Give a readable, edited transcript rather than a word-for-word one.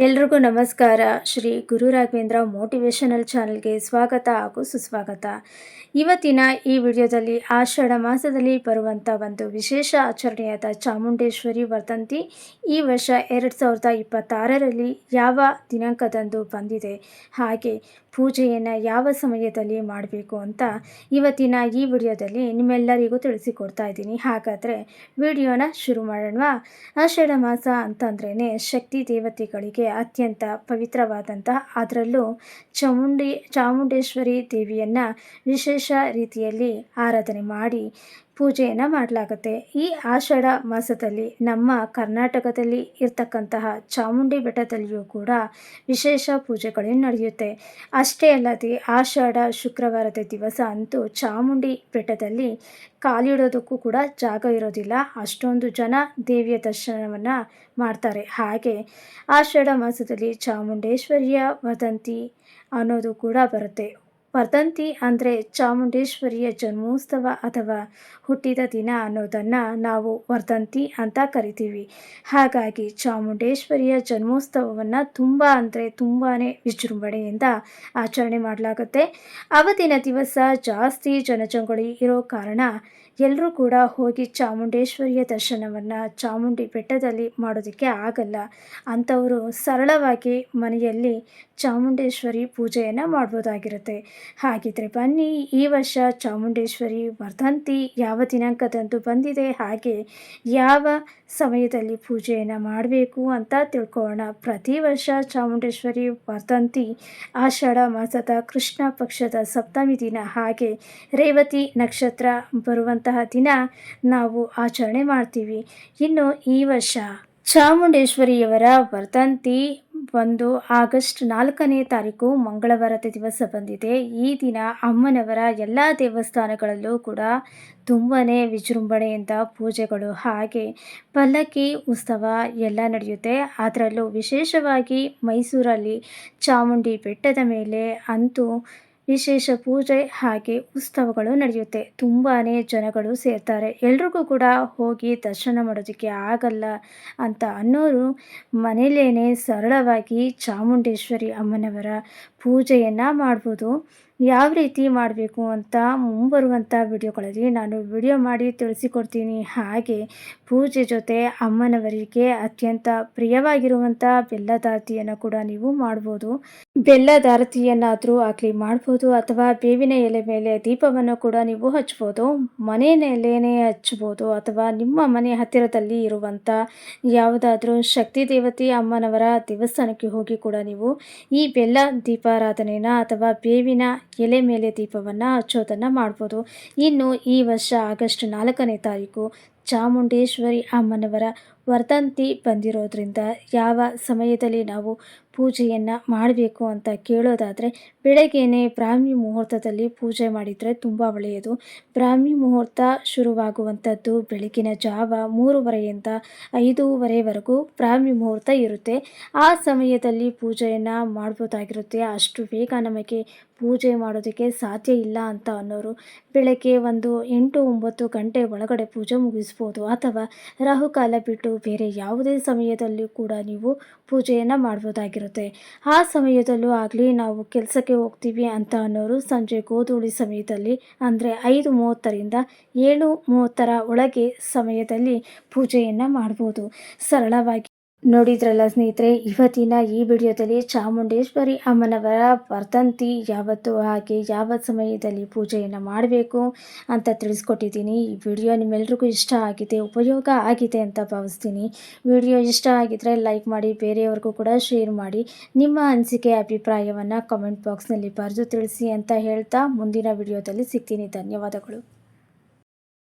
ಎಲ್ರಿಗೂ ನಮಸ್ಕಾರ. ಶ್ರೀ ಗುರು ರಾಘವೇಂದ್ರ ಮೋಟಿವೇಶನಲ್ ಚಾನಲ್ಗೆ ಸ್ವಾಗತ ಹಾಗೂ ಸುಸ್ವಾಗತ. ಇವತ್ತಿನ ಈ ವಿಡಿಯೋದಲ್ಲಿ ಆಷಾಢ ಮಾಸದಲ್ಲಿ ಬರುವಂಥ ಒಂದು ವಿಶೇಷ ಆಚರಣೆಯಾದ ಚಾಮುಂಡೇಶ್ವರಿ ವರ್ಧಂತಿ ಈ ವರ್ಷ 2026ರಲ್ಲಿ ಯಾವ ದಿನಾಂಕದಂದು ಬಂದಿದೆ, ಹಾಗೆ ಪೂಜೆಯನ್ನು ಯಾವ ಸಮಯದಲ್ಲಿ ಮಾಡಬೇಕು ಅಂತ ಇವತ್ತಿನ ಈ ವಿಡಿಯೋದಲ್ಲಿ ನಿಮ್ಮೆಲ್ಲರಿಗೂ ತಿಳಿಸಿಕೊಡ್ತಾ ಇದ್ದೀನಿ. ಹಾಗಾದರೆ ವಿಡಿಯೋನ ಶುರು ಮಾಡೋಣ. ಆಷಾಢ ಮಾಸ ಅಂತಂದ್ರೇ ಶಕ್ತಿ ದೇವತೆಗಳಿಗೆ ಅತ್ಯಂತ ಪವಿತ್ರವಾದಂತಹ, ಅದರಲ್ಲೂ ಚಾಮುಂಡೇಶ್ವರಿ ದೇವಿಯನ್ನು ವಿಶೇಷ ರೀತಿಯಲ್ಲಿ ಆರಾಧನೆ ಮಾಡಿ ಪೂಜೆಯನ್ನು ಮಾಡಲಾಗುತ್ತೆ. ಈ ಆಷಾಢ ಮಾಸದಲ್ಲಿ ನಮ್ಮ ಕರ್ನಾಟಕದಲ್ಲಿ ಇರ್ತಕ್ಕಂತಹ ಚಾಮುಂಡಿ ಬೆಟ್ಟದಲ್ಲಿಯೂ ಕೂಡ ವಿಶೇಷ ಪೂಜೆಗಳು ನಡೆಯುತ್ತೆ. ಅಷ್ಟೇ ಅಲ್ಲದೆ ಆಷಾಢ ಶುಕ್ರವಾರದ ದಿವಸ ಅಂತೂ ಚಾಮುಂಡಿ ಬೆಟ್ಟದಲ್ಲಿ ಕಾಲಿಡೋದಕ್ಕೂ ಕೂಡ ಜಾಗ ಇರೋದಿಲ್ಲ, ಅಷ್ಟೊಂದು ಜನ ದೇವಿಯ ದರ್ಶನವನ್ನು ಮಾಡ್ತಾರೆ. ಹಾಗೆ ಆಷಾಢ ಮಾಸದಲ್ಲಿ ಚಾಮುಂಡೇಶ್ವರಿಯ ವದಂತಿ ಅನ್ನೋದು ಕೂಡ ಬರುತ್ತೆ. ವರ್ಧಂತಿ ಅಂದರೆ ಚಾಮುಂಡೇಶ್ವರಿಯ ಜನ್ಮೋತ್ಸವ ಅಥವಾ ಹುಟ್ಟಿದ ದಿನ ಅನ್ನೋದನ್ನು ನಾವು ವರ್ಧಂತಿ ಅಂತ ಕರಿತೀವಿ. ಹಾಗಾಗಿ ಚಾಮುಂಡೇಶ್ವರಿಯ ಜನ್ಮೋತ್ಸವವನ್ನು ತುಂಬಾ ವಿಜೃಂಭಣೆಯಿಂದ ಆಚರಣೆ ಮಾಡಲಾಗುತ್ತೆ. ಅವತ್ತಿನ ದಿವಸ ಜಾಸ್ತಿ ಜನಜಂಗುಳಿ ಇರೋ ಕಾರಣ ಎಲ್ಲರೂ ಕೂಡ ಹೋಗಿ ಚಾಮುಂಡೇಶ್ವರಿಯ ದರ್ಶನವನ್ನು ಚಾಮುಂಡಿ ಬೆಟ್ಟದಲ್ಲಿ ಮಾಡೋದಕ್ಕೆ ಆಗಲ್ಲ. ಅಂಥವರು ಸರಳವಾಗಿ ಮನೆಯಲ್ಲಿ ಚಾಮುಂಡೇಶ್ವರಿ ಪೂಜೆಯನ್ನು ಮಾಡ್ಬೋದಾಗಿರುತ್ತೆ. ಹಾಗಿದ್ರೆ ಬನ್ನಿ, ಈ ವರ್ಷ ಚಾಮುಂಡೇಶ್ವರಿ ವರ್ಧಂತಿ ಯಾವ ದಿನಾಂಕದಂದು ಬಂದಿದೆ, ಹಾಗೆ ಯಾವ ಸಮಯದಲ್ಲಿ ಪೂಜೆಯನ್ನು ಮಾಡಬೇಕು ಅಂತ ತಿಳ್ಕೊಳ್ಳೋಣ. ಪ್ರತಿ ವರ್ಷ ಚಾಮುಂಡೇಶ್ವರಿ ವರ್ಧಂತಿ ಆಷಾಢ ಮಾಸದ ಕೃಷ್ಣ ಪಕ್ಷದ ಸಪ್ತಮಿ ದಿನ, ಹಾಗೆ ರೇವತಿ ನಕ್ಷತ್ರ ಬರುವಂತಹ ದಿನ ನಾವು ಆಚರಣೆ ಮಾಡ್ತೀವಿ. ಇನ್ನು ಈ ವರ್ಷ ಚಾಮುಂಡೇಶ್ವರಿಯವರ ವರ್ಧಂತಿ ಆಗಸ್ಟ್ 4ನೇ ತಾರೀಕು ಮಂಗಳವಾರದ ದಿವಸ ಬಂದಿದೆ. ಈ ದಿನ ಅಮ್ಮನವರ ಎಲ್ಲ ದೇವಸ್ಥಾನಗಳಲ್ಲೂ ಕೂಡ ತುಂಬಾ ವಿಜೃಂಭಣೆಯಿಂದ ಪೂಜೆಗಳು ಹಾಗೆ ಪಲ್ಲಕ್ಕಿ ಉತ್ಸವ ಎಲ್ಲ ನಡೆಯುತ್ತೆ. ಅದರಲ್ಲೂ ವಿಶೇಷವಾಗಿ ಮೈಸೂರಲ್ಲಿ ಚಾಮುಂಡಿ ಬೆಟ್ಟದ ಮೇಲೆ ಅಂತೂ ವಿಶೇಷ ಪೂಜೆ ಹಾಗೆ ಉತ್ಸವಗಳು ನಡೆಯುತ್ತೆ. ತುಂಬಾ ಜನಗಳು ಸೇರ್ತಾರೆ. ಎಲ್ರಿಗೂ ಕೂಡ ಹೋಗಿ ದರ್ಶನ ಮಾಡೋದಕ್ಕೆ ಆಗಲ್ಲ ಅಂತ ಅನ್ನೋರು ಮನೆಯಲ್ಲೇ ಸರಳವಾಗಿ ಚಾಮುಂಡೇಶ್ವರಿ ಅಮ್ಮನವರ ಪೂಜೆಯನ್ನು ಮಾಡ್ಬೋದು. ಯಾವ ರೀತಿ ಮಾಡಬೇಕು ಅಂತ ಮುಂಬರುವಂಥ ವಿಡಿಯೋಗಳಲ್ಲಿ ನಾನು ವಿಡಿಯೋ ಮಾಡಿ ತಿಳಿಸಿಕೊಡ್ತೀನಿ. ಹಾಗೆ ಪೂಜೆ ಜೊತೆ ಅಮ್ಮನವರಿಗೆ ಅತ್ಯಂತ ಪ್ರಿಯವಾಗಿರುವಂಥ ಬೆಲ್ಲದಾರತಿಯನ್ನು ಕೂಡ ನೀವು ಮಾಡ್ಬೋದು. ಬೆಲ್ಲದಾರತಿಯನ್ನಾದರೂ ಆಗಲಿ ಮಾಡ್ಬೋದು, ಅಥವಾ ಬೇವಿನ ಎಲೆ ಮೇಲೆ ದೀಪವನ್ನು ಕೂಡ ನೀವು ಹಚ್ಬೋದು. ಮನೆಯಲ್ಲೇನೆ ಹಚ್ಬೋದು, ಅಥವಾ ನಿಮ್ಮ ಮನೆ ಹತ್ತಿರದಲ್ಲಿ ಇರುವಂಥ ಯಾವುದಾದ್ರೂ ಶಕ್ತಿ ದೇವತೆ ಅಮ್ಮನವರ ದೇವಸ್ಥಾನಕ್ಕೆ ಹೋಗಿ ಕೂಡ ನೀವು ಈ ಬೆಲ್ಲ ದೀಪಾರಾಧನೆನ ಅಥವಾ ಬೇವಿನ ಎಲೆ ಮೇಲೆ ದೀಪವನ್ನು ಹಚ್ಚೋದನ್ನು ಮಾಡ್ಬೋದು. ಇನ್ನು ಈ ವರ್ಷ ಆಗಸ್ಟ್ 4ನೇ ತಾರೀಕು ಚಾಮುಂಡೇಶ್ವರಿ ಅಮ್ಮನವರ ವರ್ಧಂತಿ ಬಂದಿರೋದ್ರಿಂದ ಯಾವ ಸಮಯದಲ್ಲಿ ನಾವು ಪೂಜೆಯನ್ನು ಮಾಡಬೇಕು ಅಂತ ಕೇಳೋದಾದರೆ, ಬೆಳಗ್ಗೆಯೇ ಬ್ರಾಹ್ಮಿ ಮುಹೂರ್ತದಲ್ಲಿ ಪೂಜೆ ಮಾಡಿದರೆ ತುಂಬ ಒಳ್ಳೆಯದು. ಬ್ರಾಹ್ಮಿ ಮುಹೂರ್ತ ಶುರುವಾಗುವಂಥದ್ದು ಬೆಳಗಿನ ಜಾವ 3:30ಯಿಂದ 5:30ವರೆಗೂ ಬ್ರಾಹ್ಮಿ ಮುಹೂರ್ತ ಇರುತ್ತೆ. ಆ ಸಮಯದಲ್ಲಿ ಪೂಜೆಯನ್ನು ಮಾಡ್ಬೋದಾಗಿರುತ್ತೆ. ಅಷ್ಟು ಬೇಗ ನಮಗೆ ಪೂಜೆ ಮಾಡೋದಕ್ಕೆ ಸಾಧ್ಯ ಇಲ್ಲ ಅಂತ ಅನ್ನೋರು ಬೆಳಗ್ಗೆ ಒಂದು 8-9 ಗಂಟೆ ಒಳಗಡೆ ಪೂಜೆ ಮುಗಿಸ್ಬೋದು, ಅಥವಾ ರಾಹುಕಾಲ ಬಿಟ್ಟು ಬೇರೆ ಯಾವುದೇ ಸಮಯದಲ್ಲೂ ಕೂಡ ನೀವು ಪೂಜೆಯನ್ನು ಮಾಡ್ಬೋದಾಗಿರುತ್ತೆ. ಆ ಸಮಯದಲ್ಲೂ ಆಗಲಿ ನಾವು ಕೆಲಸಕ್ಕೆ ಹೋಗ್ತೀವಿ ಅಂತ ಅನ್ನೋರು ಸಂಜೆ ಗೋಧೂಳಿ ಸಮಯದಲ್ಲಿ ಅಂದರೆ 5:30ರಿಂದ 7:30 ಒಳಗೆ ಸಮಯದಲ್ಲಿ ಪೂಜೆಯನ್ನು ಮಾಡ್ಬೋದು. ಸರಳವಾಗಿ ನೋಡಿದ್ರಲ್ಲ ಸ್ನೇಹಿತರೆ, ಇವತ್ತಿನ ಈ ವಿಡಿಯೋದಲ್ಲಿ ಚಾಮುಂಡೇಶ್ವರಿ ಅಮ್ಮನವರ ವರ್ಧಂತಿ ಯಾವತ್ತು ಹಾಗೆ ಯಾವ ಸಮಯದಲ್ಲಿ ಪೂಜೆಯನ್ನು ಮಾಡಬೇಕು ಅಂತ ತಿಳಿಸ್ಕೊಟ್ಟಿದ್ದೀನಿ. ಈ ವಿಡಿಯೋ ನಿಮ್ಮೆಲ್ರಿಗೂ ಇಷ್ಟ ಆಗಿದೆ, ಉಪಯೋಗ ಆಗಿದೆ ಅಂತ ಭಾವಿಸ್ತೀನಿ. ವಿಡಿಯೋ ಇಷ್ಟ ಆಗಿದ್ರೆ ಲೈಕ್ ಮಾಡಿ, ಬೇರೆಯವ್ರಿಗೂ ಕೂಡ ಶೇರ್ ಮಾಡಿ. ನಿಮ್ಮ ಅನಿಸಿಕೆ ಅಭಿಪ್ರಾಯವನ್ನು ಕಮೆಂಟ್ ಬಾಕ್ಸ್ನಲ್ಲಿ ಬರೆದು ತಿಳಿಸಿ ಅಂತ ಹೇಳ್ತಾ ಮುಂದಿನ ವಿಡಿಯೋದಲ್ಲಿ ಸಿಗ್ತೀನಿ. ಧನ್ಯವಾದಗಳು.